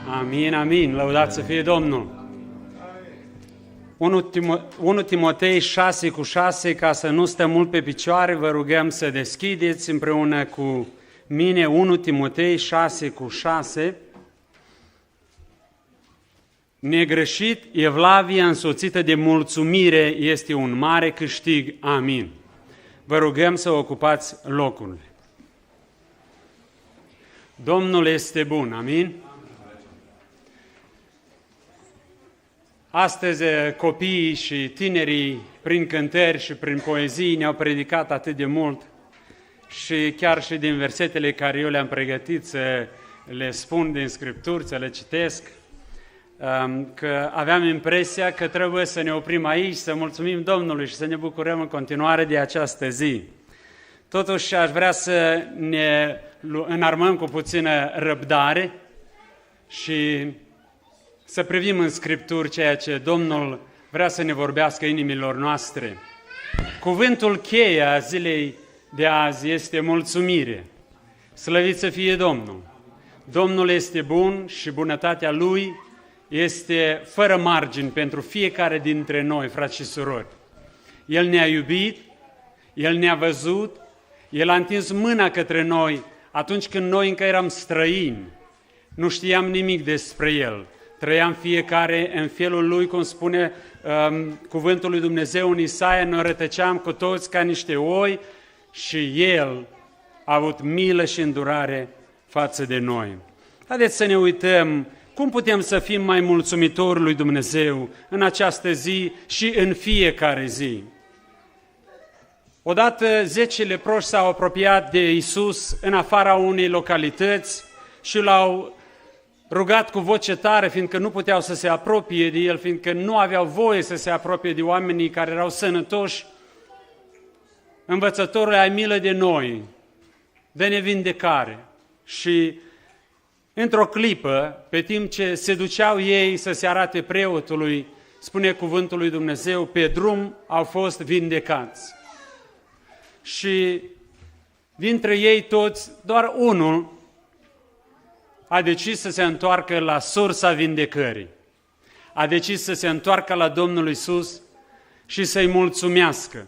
Amin, amin, lăudați să fie Domnul. 1 Timotei 6:6, ca să nu stăm mult pe picioare, vă rugăm să deschideți împreună cu mine 1 Timotei 6:6. Negreșit, evlavia însoțită de mulțumire este un mare câștig. Amin. Vă rugăm să ocupați locurile. Domnul este bun. Amin. Astăzi copiii și tinerii, prin cântări și prin poezii, ne-au predicat atât de mult și chiar și din versetele care eu le-am pregătit să le spun din Scripturi, să le citesc, că aveam impresia că trebuie să ne oprim aici, să mulțumim Domnului și să ne bucurăm în continuare de această zi. Totuși aș vrea să ne înarmăm cu puțină răbdare și să privim în Scripturi ceea ce Domnul vrea să ne vorbească inimilor noastre. Cuvântul cheie a zilei de azi este mulțumire. Slăvit să fie Domnul! Domnul este bun și bunătatea Lui este fără margini pentru fiecare dintre noi, frați și surori. El ne-a iubit, El ne-a văzut, El a întins mâna către noi atunci când noi încă eram străini. Nu știam nimic despre El. Trăiam fiecare în felul Lui, cum spune cuvântul lui Dumnezeu în Isaia, noi rătăceam cu toți ca niște oi și El a avut milă și îndurare față de noi. Haideți să ne uităm cum putem să fim mai mulțumitori lui Dumnezeu în această zi și în fiecare zi. Odată 10 leproși s-au apropiat de Iisus în afara unei localități și L-au rugat cu voce tare, fiindcă nu puteau să se apropie de El, fiindcă nu aveau voie să se apropie de oamenii care erau sănătoși. Învățătorule, ai milă de noi, dă-ne vindecare. Și într-o clipă, pe timp ce se duceau ei să se arate preotului, spune cuvântul lui Dumnezeu, pe drum au fost vindecați. Și dintre ei toți, doar unul a decis să se întoarcă la sursa vindecării. A decis să se întoarcă la Domnul Iisus și să-i mulțumească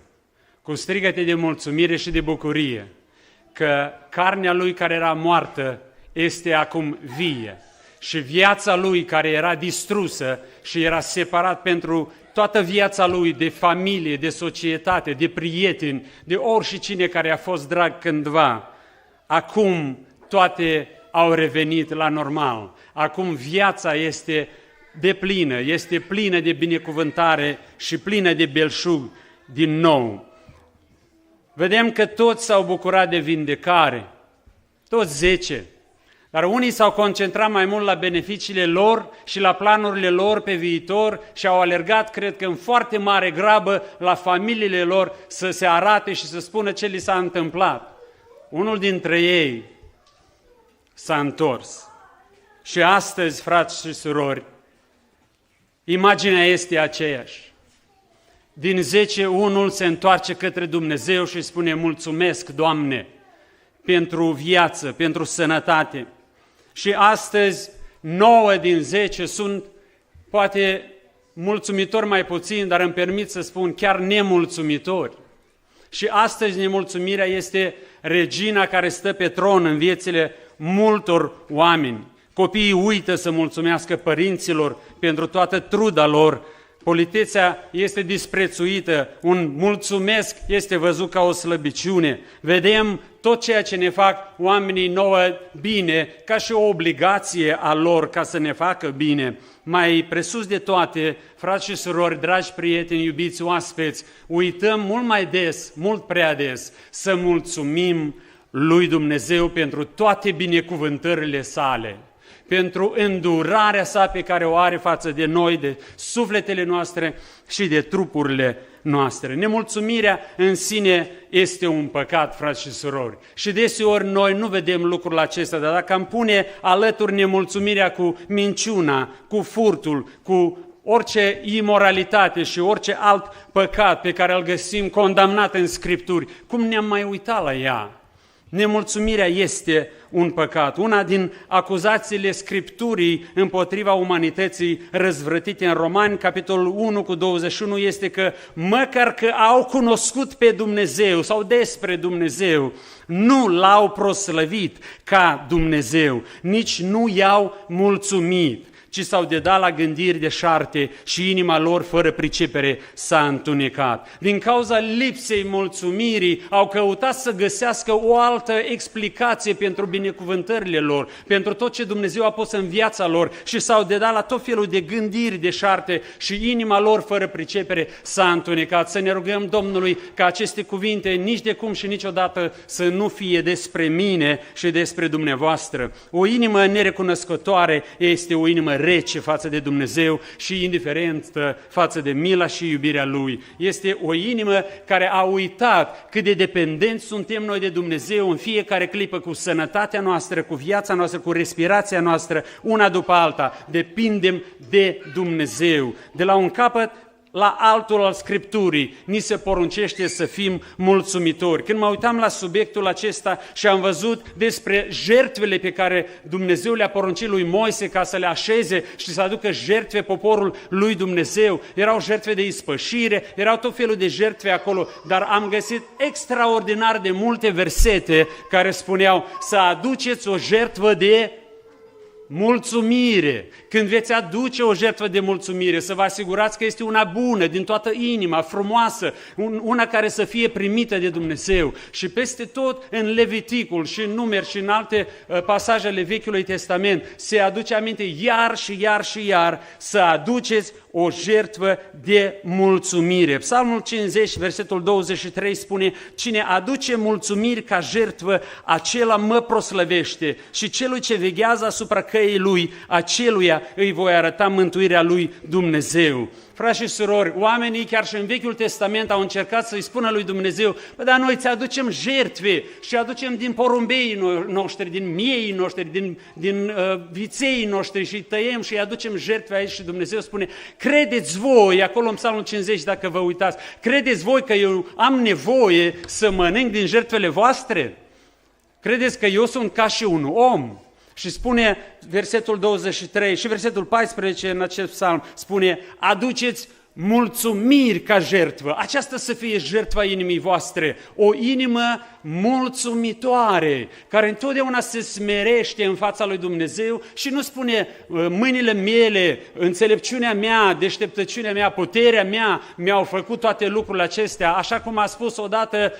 cu strigăte de mulțumire și de bucurie că carnea lui care era moartă este acum vie și viața lui care era distrusă și era separat pentru toată viața lui de familie, de societate, de prieteni, de oricine care a fost drag cândva, acum toate au revenit la normal. Acum viața este deplină, este plină de binecuvântare și plină de belșug din nou. Vedem că toți s-au bucurat de vindecare, toți 10, dar unii s-au concentrat mai mult la beneficiile lor și la planurile lor pe viitor și au alergat, cred că în foarte mare grabă, la familiile lor să se arate și să spună ce li s-a întâmplat. Unul dintre ei s-a întors. Și astăzi, frați și surori, imaginea este aceeași. Din 10, unul se întoarce către Dumnezeu și spune, mulțumesc, Doamne, pentru viață, pentru sănătate. Și astăzi, 9 din 10 sunt, poate, mulțumitori mai puțin, dar îmi permit să spun, chiar nemulțumitori. Și astăzi nemulțumirea este regina care stă pe tron în viețile multor oameni. Copiii uită să mulțumească părinților pentru toată truda lor. Politețea este disprețuită, un mulțumesc este văzut ca o slăbiciune. Vedem tot ceea ce ne fac oamenii nouă bine, ca și o obligație a lor ca să ne facă bine. Mai presus de toate, frați și surori, dragi prieteni, iubiți oaspeți, uităm mult mai des, mult prea des, să mulțumim lui Dumnezeu pentru toate binecuvântările sale, pentru îndurarea sa pe care o are față de noi, de sufletele noastre și de trupurile noastre. Nemulțumirea în sine este un păcat, frați și surori. Și deseori noi nu vedem lucrul acesta, dar dacă am pune alături nemulțumirea cu minciuna, cu furtul, cu orice imoralitate și orice alt păcat pe care îl găsim condamnat în Scripturi, cum ne-am mai uitat la ea? Nemulțumirea este un păcat. Una din acuzațiile Scripturii împotriva umanității răzvrătite în Romani, capitolul 1 cu 21, este că măcar că au cunoscut pe Dumnezeu sau despre Dumnezeu, nu l-au proslăvit ca Dumnezeu, nici nu i-au mulțumit, ci s-au dedat la gândiri deșarte și inima lor fără pricepere s-a întunecat. Din cauza lipsei mulțumirii au căutat să găsească o altă explicație pentru binecuvântările lor, pentru tot ce Dumnezeu a pus în viața lor și s-au dedat la tot felul de gândiri deșarte și inima lor fără pricepere s-a întunecat. Să ne rugăm Domnului ca aceste cuvinte nici de cum și niciodată să nu fie despre mine și despre dumneavoastră. O inimă nerecunoscătoare este o inimă rece față de Dumnezeu și indiferentă față de mila și iubirea Lui. Este o inimă care a uitat cât de dependenți suntem noi de Dumnezeu în fiecare clipă, cu sănătatea noastră, cu viața noastră, cu respirația noastră, una după alta. Depindem de Dumnezeu. De la un capăt la altul al Scripturii, ni se poruncește să fim mulțumitori. Când mă uitam la subiectul acesta și am văzut despre jertfele pe care Dumnezeu le-a poruncit lui Moise ca să le așeze și să aducă jertfe poporul lui Dumnezeu, erau jertfe de ispășire, erau tot felul de jertfe acolo, dar am găsit extraordinar de multe versete care spuneau să aduceți o jertfă de mulțumire. Când veți aduce o jertfă de mulțumire, să vă asigurați că este una bună, din toată inima, frumoasă, una care să fie primită de Dumnezeu. Și peste tot în Leviticul și în Numeri și în alte pasaje ale Vechiului Testament se aduce aminte iar și iar și iar să aduceți o jertfă de mulțumire. Psalmul 50, versetul 23 spune: cine aduce mulțumiri ca jertfă, acela mă proslăvește și celui ce veghează asupra căii lui, aceluia îi voi arăta mântuirea lui Dumnezeu. Frați și surori, oamenii chiar și în Vechiul Testament au încercat să-i spună lui Dumnezeu: dar noi ți aducem jertfe și aducem din porumbeii noștri, din miei noștri, din viței noștri și tăiem și îi aducem jertfe aici. Și Dumnezeu spune: credeți voi, acolo în Psalmul 50, dacă vă uitați, credeți voi că eu am nevoie să mănânc din jertfele voastre? Credeți că eu sunt ca și un om? Și spune versetul 23 și versetul 14 în acest psalm, spune: aduceți mulțumiri ca jertfă. Aceasta să fie jertfa inimii voastre, o inimă mulțumitoare, care întotdeauna se smerește în fața lui Dumnezeu și nu spune: mâinile mele, înțelepciunea mea, deșteptăciunea mea, puterea mea mi-au făcut toate lucrurile acestea, așa cum a spus odată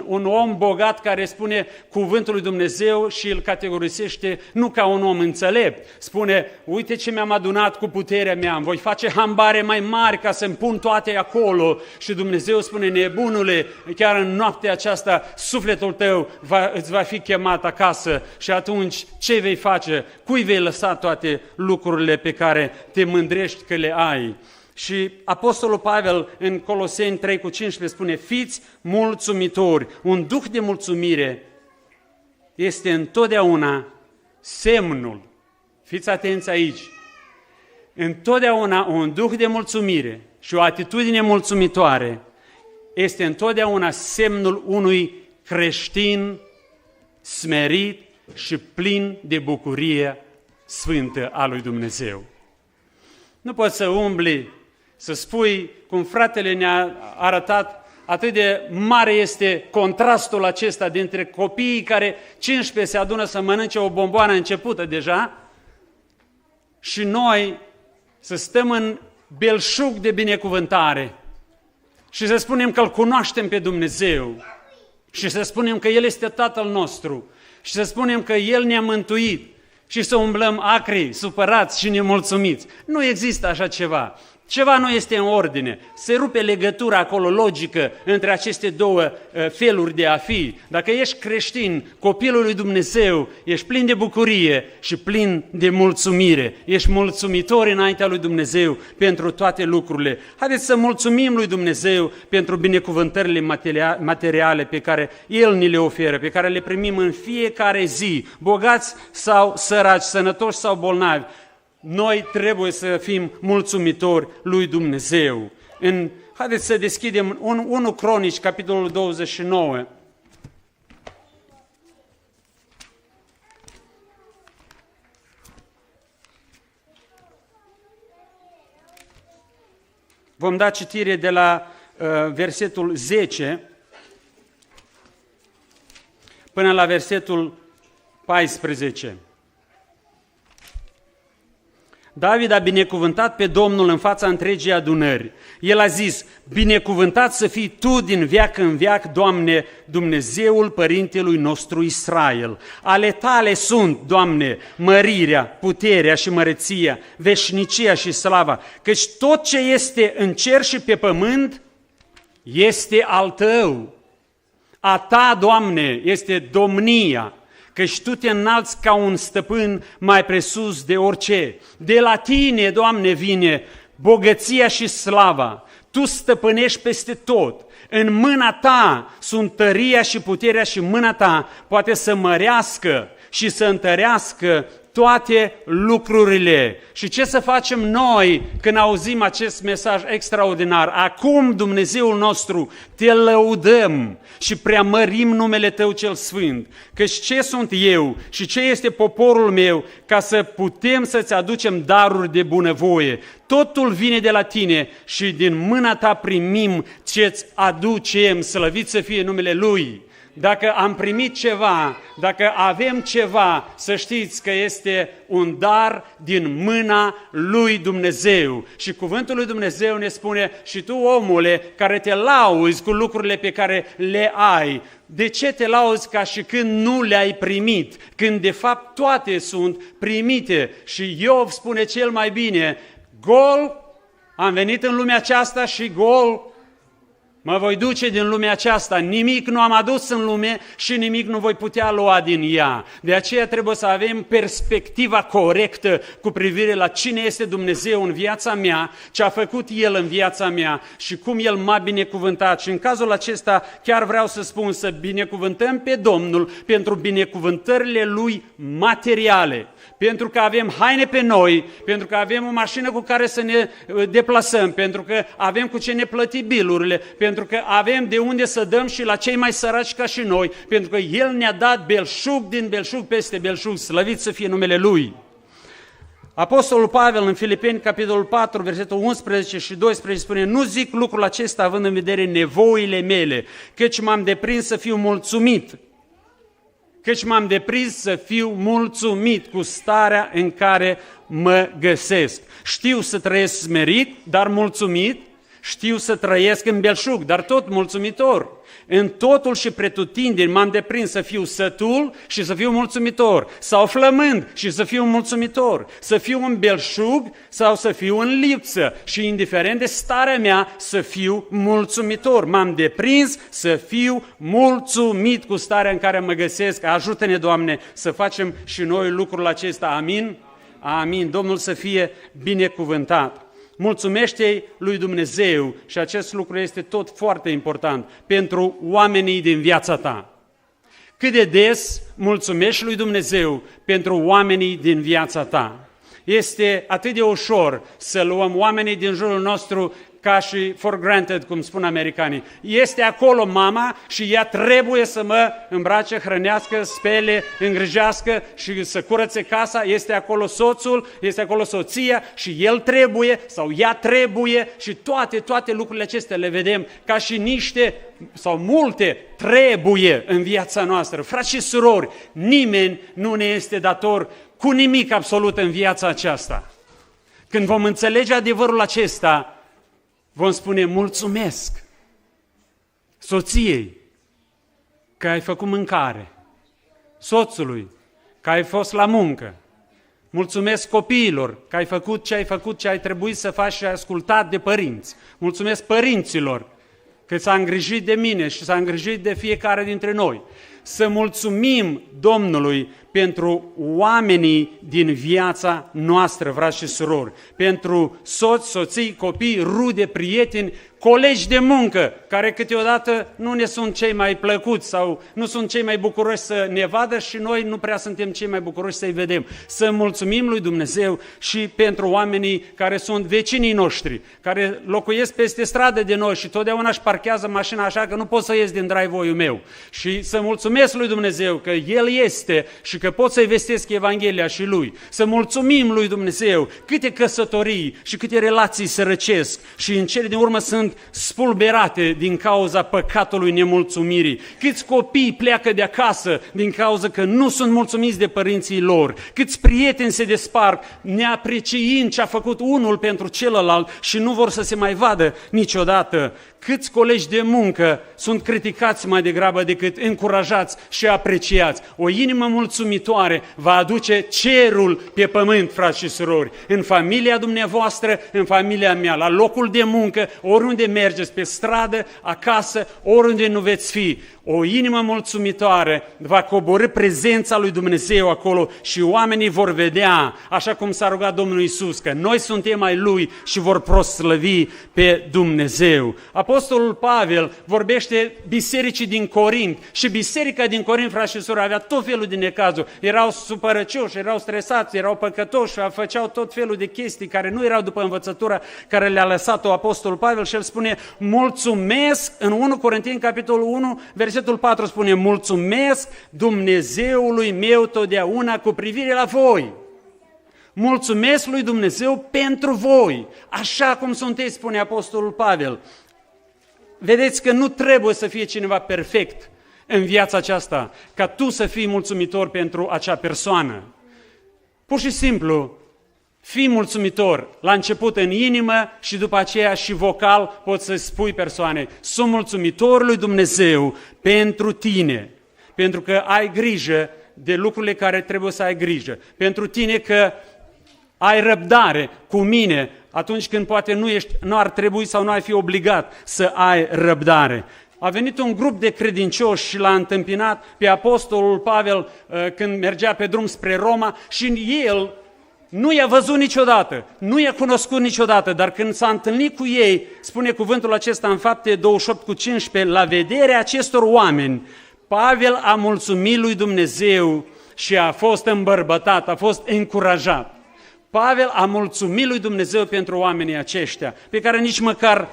un om bogat care spune cuvântul lui Dumnezeu și îl categorisește nu ca un om înțelept. Spune: uite ce mi-am adunat cu puterea mea, îmi voi face hambare mai mari ca să-mi pun toate acolo. Și Dumnezeu spune: nebunule, chiar în noaptea aceasta sufletul tău îți va fi chemat acasă și atunci ce vei face? Cui vei lăsa toate lucrurile pe care te mândrești că le ai? Și Apostolul Pavel în Coloseni 3:15 spune: fiți mulțumitori. Un duh de mulțumire este întotdeauna semnul, fiți atenți aici, întotdeauna un duh de mulțumire și o atitudine mulțumitoare este întotdeauna semnul unui creștin smerit și plin de bucurie sfântă a lui Dumnezeu. Nu poți să umbli, să spui, cum fratele ne-a arătat, atât de mare este contrastul acesta dintre copiii care 15 se adună să mănânce o bomboană începută deja și noi să stăm în belșug de binecuvântare și să spunem că îl cunoaștem pe Dumnezeu și să spunem că El este Tatăl nostru și să spunem că El ne-a mântuit și să umblăm acri, supărați și nemulțumiți. Nu există așa ceva. Ceva nu este în ordine. Se rupe legătura acolo logică între aceste două feluri de a fi. Dacă ești creștin, copilul lui Dumnezeu, ești plin de bucurie și plin de mulțumire. Ești mulțumitor înaintea lui Dumnezeu pentru toate lucrurile. Haideți să mulțumim lui Dumnezeu pentru binecuvântările materiale pe care El ni le oferă, pe care le primim în fiecare zi, bogați sau săraci, sănătoși sau bolnavi. Noi trebuie să fim mulțumitori lui Dumnezeu. Haideți să deschidem 1 Cronici, capitolul 29. vom da citire de la versetul 10 până la versetul 14. David a binecuvântat pe Domnul în fața întregii adunări. El a zis: binecuvântat să fii Tu din veac în veac, Doamne, Dumnezeul părintelui nostru Israel. Ale Tale sunt, Doamne, mărirea, puterea și măreția, veșnicia și slava, căci tot ce este în cer și pe pământ este al Tău. A Ta, Doamne, este domnia, căci Tu te înalți ca un stăpân mai presus de orice. De la Tine, Doamne, vine bogăția și slava. Tu stăpânești peste tot. În mâna Ta sunt tăria și puterea și mâna Ta poate să mărească și să întărească toate lucrurile. Și ce să facem noi când auzim acest mesaj extraordinar? Acum, Dumnezeul nostru, Te lăudăm și preamărim numele Tău cel Sfânt. Căci ce sunt eu și ce este poporul meu ca să putem să-ți aducem daruri de bunăvoie? Totul vine de la Tine și din mâna Ta primim ce-ți aducem, slăvit să fie numele Lui. Dacă am primit ceva, dacă avem ceva, să știți că este un dar din mâna lui Dumnezeu. Și cuvântul lui Dumnezeu ne spune: și tu, omule, care te lauzi cu lucrurile pe care le ai, de ce te lauzi ca și când nu le-ai primit, când de fapt toate sunt primite? Și Iov spune cel mai bine: gol am venit în lumea aceasta și gol mă voi duce din lumea aceasta. Nimic nu am adus în lume și nimic nu voi putea lua din ea. De aceea trebuie să avem perspectiva corectă cu privire la cine este Dumnezeu în viața mea, ce a făcut El în viața mea și cum El m-a binecuvântat. Și în cazul acesta chiar vreau să spun să binecuvântăm pe Domnul pentru binecuvântările Lui materiale. Pentru că avem haine pe noi, pentru că avem o mașină cu care să ne deplasăm, pentru că avem cu ce ne plăti bilurile, pentru că avem de unde să dăm și la cei mai săraci ca și noi, pentru că El ne-a dat belșug din belșug peste belșug, slăvit să fie numele Lui. Apostolul Pavel în Filipeni, capitolul 4, versetul 11 și 12 spune: nu zic lucrul acesta având în vedere nevoile mele, căci m-am deprins să fiu mulțumit. Căci m-am deprins să fiu mulțumit cu starea în care mă găsesc. Știu să trăiesc smerit, dar mulțumit. Știu să trăiesc în belșug, dar tot mulțumitor. În totul și pretutindeni m-am deprins să fiu sătul și să fiu mulțumitor, sau flămând și să fiu mulțumitor, să fiu în belșug sau să fiu în lipsă și indiferent de starea mea să fiu mulțumitor. M-am deprins să fiu mulțumit cu starea în care mă găsesc. Ajută-ne, Doamne, să facem și noi lucrul acesta. Amin? Amin. Domnul să fie binecuvântat. Mulțumește lui Dumnezeu, și acest lucru este tot foarte important, pentru oamenii din viața ta. Cât de des mulțumești lui Dumnezeu pentru oamenii din viața ta? Este atât de ușor să luăm oamenii din jurul nostru ca și for granted, cum spun americanii. Este acolo mama și ea trebuie să mă îmbrace, hrănească, spele, îngrijească și să curățe casa. Este acolo soțul, este acolo soția și el trebuie sau ea trebuie și toate lucrurile acestea le vedem ca și niște sau multe trebuie în viața noastră. Frați și surori, nimeni nu ne este dator cu nimic absolut în viața aceasta. Când vom înțelege adevărul acesta, vom spune mulțumesc soției că ai făcut mâncare, soțului că ai fost la muncă, mulțumesc copiilor că ai făcut ce ai trebuit să faci și ai ascultat de părinți, mulțumesc părinților că s-a îngrijit de mine și s-a îngrijit de fiecare dintre noi. Să mulțumim Domnului pentru oamenii din viața noastră, frați și surori, pentru soți, soții, copii, rude, prieteni, colegi de muncă, care câteodată nu ne sunt cei mai plăcuți sau nu sunt cei mai bucuroși să ne vadă și noi nu prea suntem cei mai bucuroși să-i vedem. Să mulțumim lui Dumnezeu și pentru oamenii care sunt vecinii noștri, care locuiesc peste stradă de noi și totdeauna își parchează mașina așa că nu pot să ies din driveway-ul meu. Și să mulțumim mulțumesc lui Dumnezeu că El este și că pot să-i vestesc Evanghelia și Lui. Să mulțumim lui Dumnezeu câte căsătorii și câte relații se răcesc și în cele din urmă sunt spulberate din cauza păcatului nemulțumirii. Câți copii pleacă de acasă din cauza că nu sunt mulțumiți de părinții lor. Câți prieteni se desparc neapreciind ce a făcut unul pentru celălalt și nu vor să se mai vadă niciodată. Câți colegi de muncă sunt criticați mai degrabă decât încurajați și apreciați. O inimă mulțumitoare va aduce cerul pe pământ, frați și surori, în familia dumneavoastră, în familia mea, la locul de muncă, oriunde mergeți, pe stradă, acasă, oriunde nu veți fi. O inimă mulțumitoare va coborî prezența lui Dumnezeu acolo și oamenii vor vedea, așa cum s-a rugat Domnul Iisus, că noi suntem ai Lui și vor proslăvi pe Dumnezeu. Apostolul Pavel vorbește bisericii din Corint și biserica din Corint, frați și surori, avea tot felul de necazuri. Erau supărăcioși, erau stresați, erau păcătoși, făceau tot felul de chestii care nu erau după învățătura care le-a lăsat-o Apostolul Pavel și el spune, mulțumesc, în 1 Corinteni, capitolul 1, versetul 4 spune, mulțumesc Dumnezeului meu totdeauna cu privire la voi. Mulțumesc lui Dumnezeu pentru voi, așa cum sunteți, spune Apostolul Pavel. Vedeți că nu trebuie să fie cineva perfect în viața aceasta, ca tu să fii mulțumitor pentru acea persoană. Pur și simplu, fii mulțumitor la început în inimă și după aceea și vocal poți să spui persoanei, sunt mulțumitor lui Dumnezeu pentru tine, pentru că ai grijă de lucrurile care trebuie să ai grijă, pentru tine că ai răbdare cu mine atunci când poate nu ar trebui sau nu ai fi obligat să ai răbdare. A venit un grup de credincioși și l-a întâmpinat pe Apostolul Pavel când mergea pe drum spre Roma și el nu i-a văzut niciodată, nu i-a cunoscut niciodată, dar când s-a întâlnit cu ei, spune cuvântul acesta în Fapte 28:15, la vederea acestor oameni, Pavel a mulțumit lui Dumnezeu și a fost îmbărbătat, a fost încurajat. Pavel a mulțumit lui Dumnezeu pentru oamenii aceștia, pe care nici măcar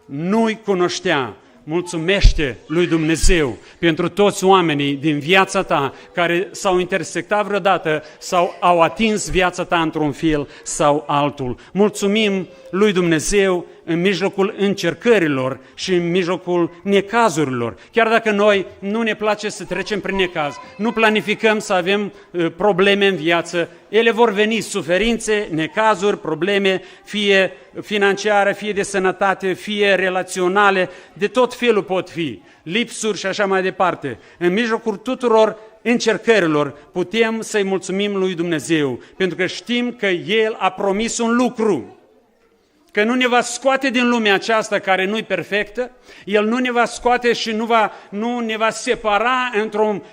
nu-i cunoștea. Mulțumește lui Dumnezeu pentru toți oamenii din viața ta care s-au intersectat vreodată sau au atins viața ta într-un fel sau altul. Mulțumim lui Dumnezeu în mijlocul încercărilor și în mijlocul necazurilor. Chiar dacă noi nu ne place să trecem prin necaz, nu planificăm să avem probleme în viață, ele vor veni, suferințe, necazuri, probleme, fie financiare, fie de sănătate, fie relaționale, de tot felul pot fi, lipsuri și așa mai departe. În mijlocul tuturor încercărilor putem să-i mulțumim lui Dumnezeu, pentru că știm că El a promis un lucru, că nu ne va scoate din lumea aceasta care nu-i perfectă, El nu ne va scoate și nu ne va separa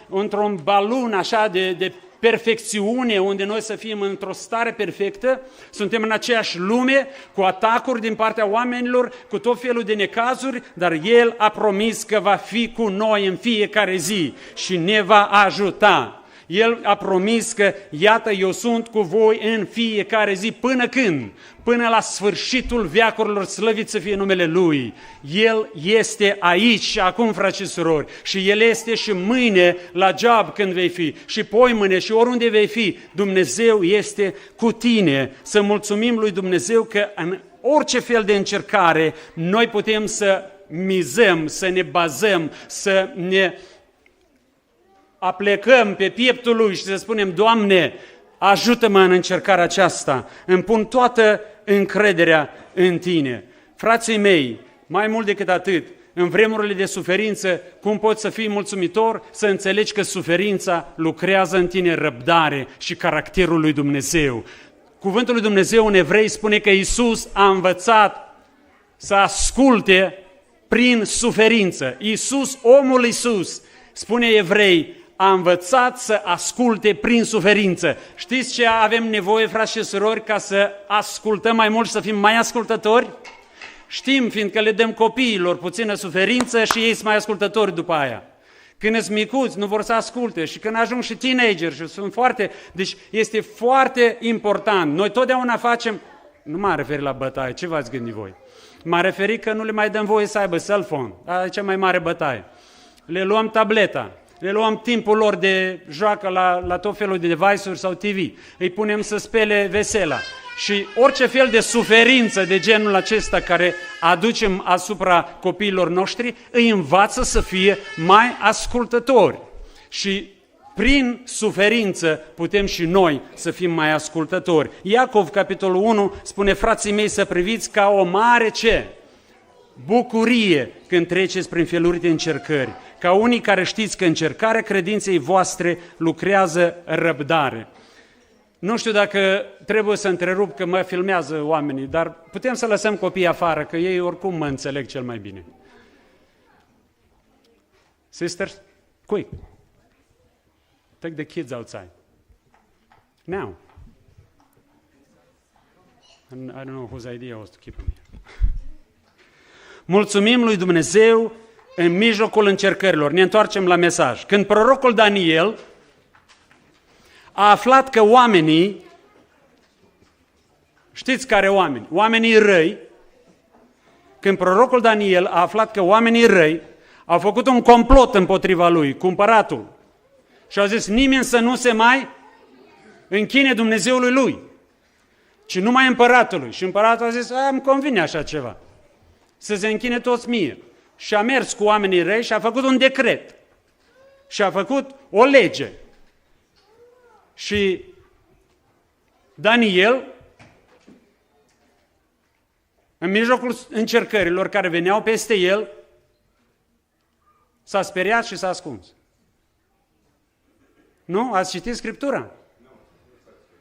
într-un balon așa de perfecțiune, unde noi să fim într-o stare perfectă, suntem în aceeași lume, cu atacuri din partea oamenilor, cu tot felul de necazuri, dar El a promis că va fi cu noi în fiecare zi și ne va ajuta. El a promis că, iată, eu sunt cu voi în fiecare zi, până când? Până la sfârșitul veacurilor, slăvit să fie numele Lui. El este aici și acum, frați și surori, și El este și mâine la job când vei fi, și poimâine și oriunde vei fi. Dumnezeu este cu tine. Să mulțumim lui Dumnezeu că în orice fel de încercare noi putem să mizăm, să ne bazăm, să ne aplecăm pe pieptul Lui și să spunem, Doamne, ajută-mă în încercarea aceasta, îmi pun toată încrederea în Tine. Frații mei, mai mult decât atât, în vremurile de suferință, cum poți să fii mulțumitor? Să înțelegi că suferința lucrează în tine răbdare și caracterul lui Dumnezeu. Cuvântul lui Dumnezeu în Evrei spune că Iisus a învățat să asculte prin suferință. Iisus, omul Iisus, spune Evrei, a învățat să asculte prin suferință. Știți ce avem nevoie, frați și surori, ca să ascultăm mai mult și să fim mai ascultători? Știm, fiindcă le dăm copiilor puțină suferință și ei sunt mai ascultători după aia. Când sunt micuți, nu vor să asculte și când ajung și teenageri și sunt deci este foarte important. Noi totdeauna facem, nu m-am referit la bătaie, ce v-ați gândit voi? M-am referit că nu le mai dăm voie să aibă cell phone, asta e cea mai mare bătaie. Le luăm tableta, Le luăm timpul lor de joacă la tot felul de device-uri sau TV. Îi punem să spele vesela. Și orice fel de suferință de genul acesta care aducem asupra copiilor noștri, îi învață să fie mai ascultători. Și prin suferință putem și noi să fim mai ascultători. Iacov, capitolul 1, spune: frații mei, să priviți ca o mare ce? Bucurie când treceți prin feluri de încercări. Ca unii care știți că încercarea credinței voastre lucrează răbdare. Nu știu dacă trebuie să întrerup că mă filmează oamenii, dar putem să lăsăm copiii afară, că ei oricum mă înțeleg cel mai bine. Sisters, quick. Take the kids outside. Now. And I don't know whose idea was to keep them here. Mulțumim lui Dumnezeu în mijlocul încercărilor. Ne întoarcem la mesaj. Când prorocul Daniel a aflat că oamenii, știți care oameni? Oamenii răi. Când prorocul Daniel a aflat că oamenii răi au făcut un complot împotriva lui, cu împăratul, și au zis: nimeni să nu se mai închine Dumnezeului lui, ci numai împăratului. Și împăratul a zis: îmi convine așa ceva, să se închine toți mie. Și a mers cu oamenii răi și a făcut un decret. Și a făcut o lege. Și Daniel, în mijlocul încercărilor care veneau peste el, s-a speriat și s-a ascuns. Nu? Ați citit Scriptura?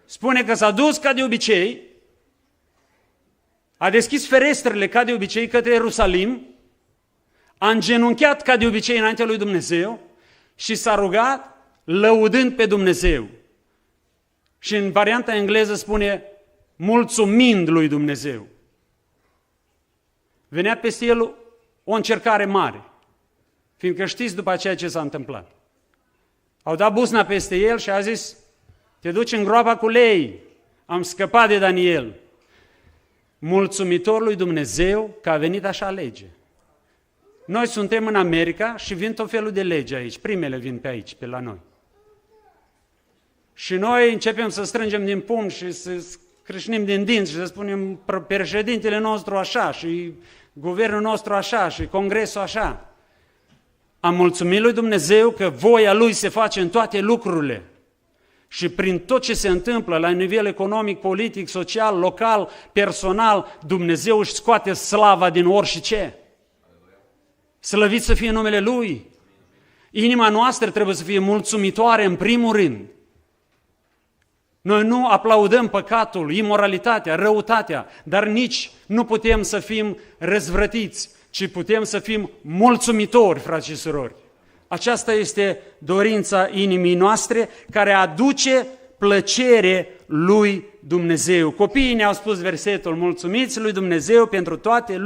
Spune că s-a dus ca de obicei, a deschis ferestrele ca de obicei către Ierusalim, a îngenunchiat ca de obicei înaintea lui Dumnezeu și s-a rugat lăudând pe Dumnezeu. Și în varianta engleză spune mulțumind lui Dumnezeu. Venea peste el o încercare mare, fiindcă știți după aceea ce s-a întâmplat. Au dat buzna peste el și a zis: te duci în groapa cu lei, am scăpat de Daniel. Mulțumitor lui Dumnezeu că a venit așa lege. Noi suntem în America și vin tot felul de legi aici, primele vin pe aici, pe la noi. Și noi începem să strângem din pumn și să crâșnim din dinți și să spunem președintele nostru așa și guvernul nostru așa și congresul așa. Am mulțumit lui Dumnezeu că voia Lui se face în toate lucrurile și prin tot ce se întâmplă la nivel economic, politic, social, local, personal, Dumnezeu își scoate slava din orice. Slăvit să fie numele Lui. Inima noastră trebuie să fie mulțumitoare în primul rând. Noi nu aplaudăm păcatul, imoralitatea, răutatea, dar nici nu putem să fim răzvrătiți, ci putem să fim mulțumitori, frați și surori. Aceasta este dorința inimii noastre care aduce plăcere lui Dumnezeu. Copiii ne-au spus versetul: mulțumiți lui Dumnezeu pentru toate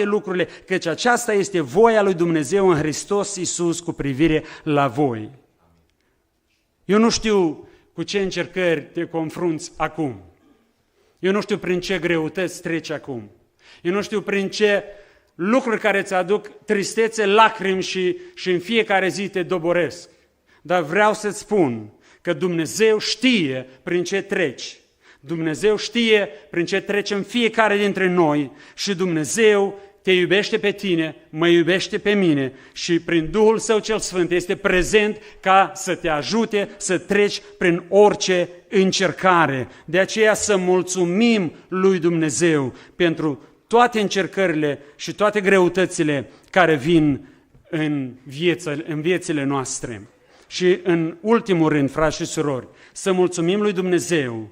lucrurile, căci aceasta este voia lui Dumnezeu în Hristos Iisus cu privire la voi. Eu nu știu cu ce încercări te confrunți acum. Eu nu știu prin ce greutăți treci acum. Eu nu știu prin ce lucruri care îți aduc tristețe, lacrimi și în fiecare zi te doboresc. Dar vreau să-ți spun că Dumnezeu știe prin ce treci. Dumnezeu știe prin ce trecem fiecare dintre noi și Dumnezeu te iubește pe tine, mă iubește pe mine și prin Duhul Său cel Sfânt este prezent ca să te ajute să treci prin orice încercare. De aceea să mulțumim lui Dumnezeu pentru toate încercările și toate greutățile care vin în viețile noastre. Și în ultimul rând, frați și surori, să mulțumim lui Dumnezeu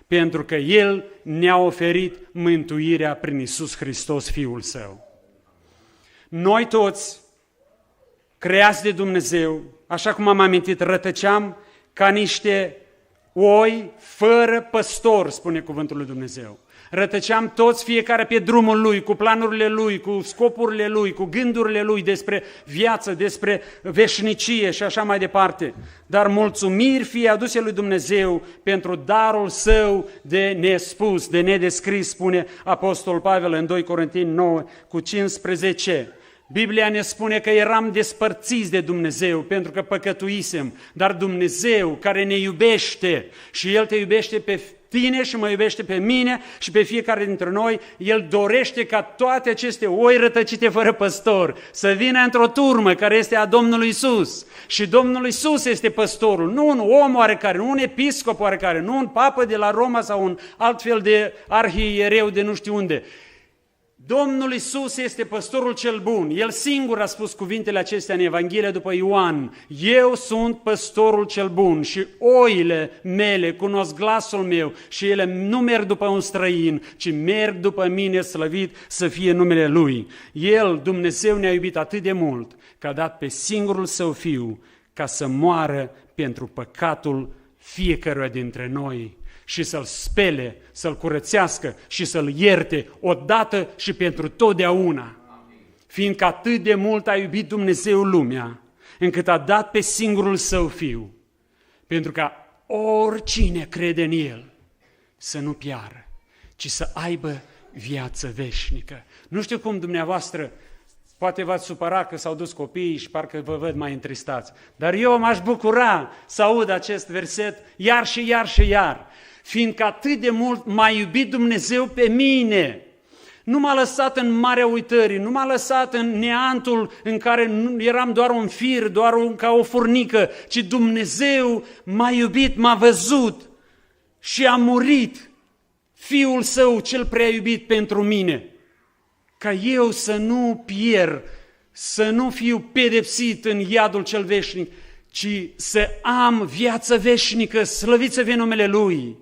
pentru că El ne-a oferit mântuirea prin Iisus Hristos, Fiul Său. Noi toți, creați de Dumnezeu, așa cum am amintit, rătăceam ca niște oi fără păstor, spune cuvântul lui Dumnezeu. Rătăceam toți, fiecare pe drumul lui, cu planurile lui, cu scopurile lui, cu gândurile lui despre viață, despre veșnicie și așa mai departe. Dar mulțumiri fie aduse lui Dumnezeu pentru darul Său de nespus, de nedescris, spune Apostol Pavel în 2 Corinteni 9 cu 15. Biblia ne spune că eram despărțiți de Dumnezeu pentru că păcătuisem, dar Dumnezeu care ne iubește și El te iubește pe tine și mă iubește pe mine și pe fiecare dintre noi, El dorește ca toate aceste oi rătăcite fără păstor să vină într-o turmă care este a Domnului Isus. Și Domnul Isus este păstorul, nu un om oarecare, nu un episcop oarecare, nu un papă de la Roma sau un alt fel de arhiereu de nu știu unde. Domnul Isus este păstorul cel bun. El singur a spus cuvintele acestea în Evanghelia după Ioan. Eu sunt păstorul cel bun și oile mele cunosc glasul meu și ele nu merg după un străin, ci merg după mine, slăvit să fie numele Lui. El, Dumnezeu, ne-a iubit atât de mult că a dat pe singurul Său Fiu ca să moară pentru păcatul fiecăruia dintre noi și să-l spele, să-l curățească și să-l ierte odată și pentru totdeauna. Fiindcă atât de mult a iubit Dumnezeu lumea, încât a dat pe singurul Său Fiu, pentru ca oricine crede în El să nu piară, ci să aibă viață veșnică. Nu știu cum dumneavoastră, poate v-ați supărat că s-au dus copiii și parcă vă văd mai întristați, dar eu m-aș bucura să aud acest verset iar și iar și iar. Fiindcă atât de mult m-a iubit Dumnezeu pe mine. Nu m-a lăsat în marea uitării, nu m-a lăsat în neantul în care eram doar un fir, ca o furnică, ci Dumnezeu m-a iubit, m-a văzut și a murit Fiul Său cel prea iubit pentru mine. Ca eu să nu pierd, să nu fiu pedepsit în iadul cel veșnic, ci să am viață veșnică, slăvit să fie numele Lui.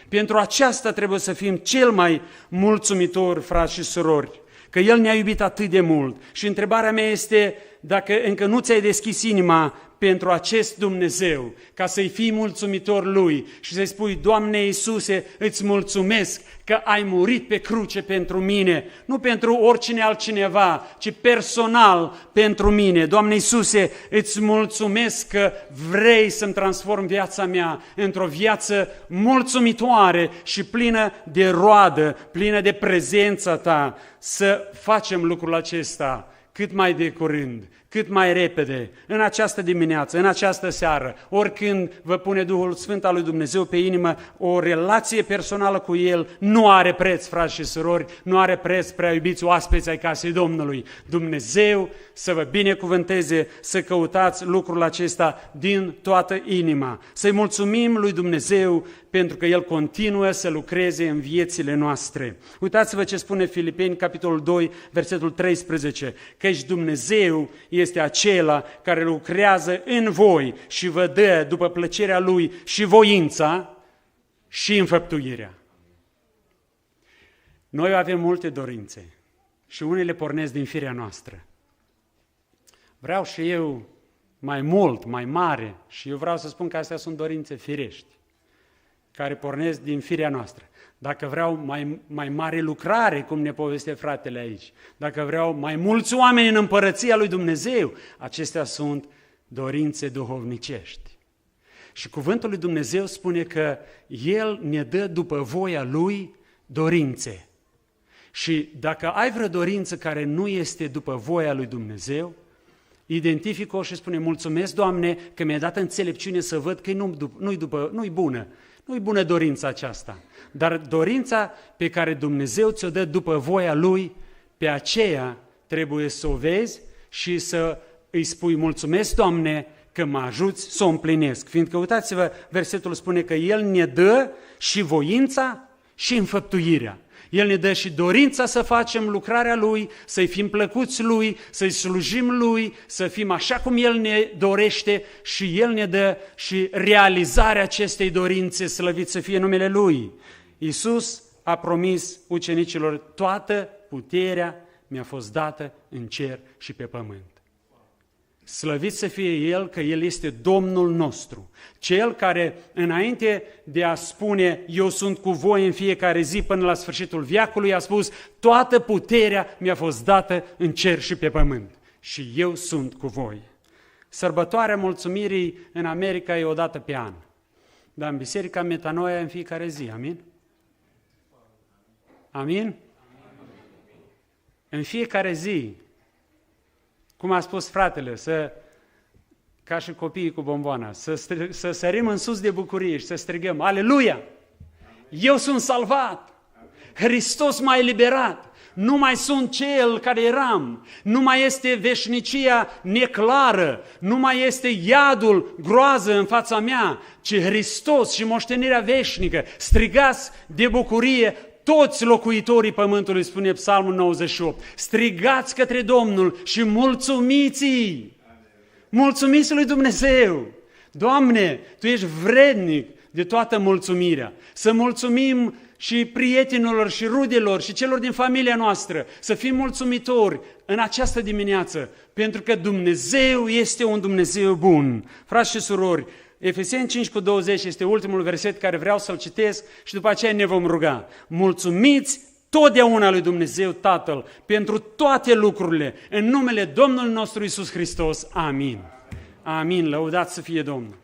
Pentru aceasta trebuie să fim cel mai mulțumitori, frați și surori, că El ne-a iubit atât de mult. Și întrebarea mea este, dacă încă nu ți-ai deschis inima pentru acest Dumnezeu, ca să-i fii mulțumitor Lui și să-i spui, Doamne Iisuse, îți mulțumesc că ai murit pe cruce pentru mine, nu pentru oricine altcineva, ci personal pentru mine. Doamne Iisuse, îți mulțumesc că vrei să-mi transform viața mea într-o viață mulțumitoare și plină de roadă, plină de prezența Ta. Să facem lucrul acesta cât mai de curând, cât mai repede, în această dimineață, în această seară, oricând vă pune Duhul Sfânt al lui Dumnezeu pe inimă, o relație personală cu El nu are preț, frați și surori, nu are preț, prea iubiți oaspeți ai casei Domnului. Dumnezeu să vă binecuvânteze, să căutați lucrul acesta din toată inima. Să-i mulțumim lui Dumnezeu pentru că El continuă să lucreze în viețile noastre. Uitați-vă ce spune Filipeni, capitolul 2, versetul 13, căci Dumnezeu este acela care lucrează în voi și vă dă după plăcerea Lui și voința și înfăptuirea. Noi avem multe dorințe și unele pornesc din firea noastră. Vreau și eu mai mult, mai mare și eu vreau să spun că astea sunt dorințe firești, care pornesc din firea noastră. Dacă vreau mai mare lucrare, cum ne poveste fratele aici, dacă vreau mai mulți oameni în împărăția lui Dumnezeu, acestea sunt dorințe duhovnicești. Și cuvântul lui Dumnezeu spune că El ne dă după voia Lui dorințe. Și dacă ai vreo dorință care nu este după voia lui Dumnezeu, identifică-o și spune, mulțumesc, Doamne, că mi-ai dat înțelepciune să văd că nu-i bună. Nu-i bună dorința aceasta, dar dorința pe care Dumnezeu ți-o dă după voia Lui, pe aceea trebuie să o vezi și să îi spui, mulțumesc, Doamne, că mă ajuți să o împlinesc. Fiindcă, uitați-vă, versetul spune că El ne dă și voința și înfăptuirea. El ne dă și dorința să facem lucrarea Lui, să-i fim plăcuți Lui, să-i slujim Lui, să fim așa cum El ne dorește și El ne dă și realizarea acestei dorințe, slăvit să fie numele Lui. Iisus a promis ucenicilor, toată puterea mi-a fost dată în cer și pe pământ. Slăvit să fie El că El este Domnul nostru, Cel care înainte de a spune eu sunt cu voi în fiecare zi până la sfârșitul veacului, a spus toată puterea mi-a fost dată în cer și pe pământ și eu sunt cu voi. Sărbătoarea mulțumirii în America e o dată pe an, dar în Biserica Metanoia în fiecare zi, amin? Amin? În fiecare zi. cum a spus fratele, ca și copiii cu bomboana, să sărim în sus de bucurie și să strigăm, Aleluia! Eu sunt salvat! Hristos m-a eliberat! Nu mai sunt cel care eram, nu mai este veșnicia neclară, nu mai este iadul, groază în fața mea, ci Hristos și moștenirea veșnică. Strigați de bucurie toți locuitorii pământului, spune Psalmul 98. Strigați către Domnul și mulțumiți-i! Mulțumiți lui Dumnezeu! Doamne, Tu ești vrednic de toată mulțumirea. Să mulțumim și prietenilor și rudelor și celor din familia noastră, să fim mulțumitori în această dimineață, pentru că Dumnezeu este un Dumnezeu bun. Frați și surori, Efeseni 5:20 este ultimul verset care vreau să-l citesc și după aceea ne vom ruga. Mulțumiți totdeauna lui Dumnezeu Tatăl pentru toate lucrurile, în numele Domnului nostru Iisus Hristos. Amin. Amin. Lăudați să fie Domnul.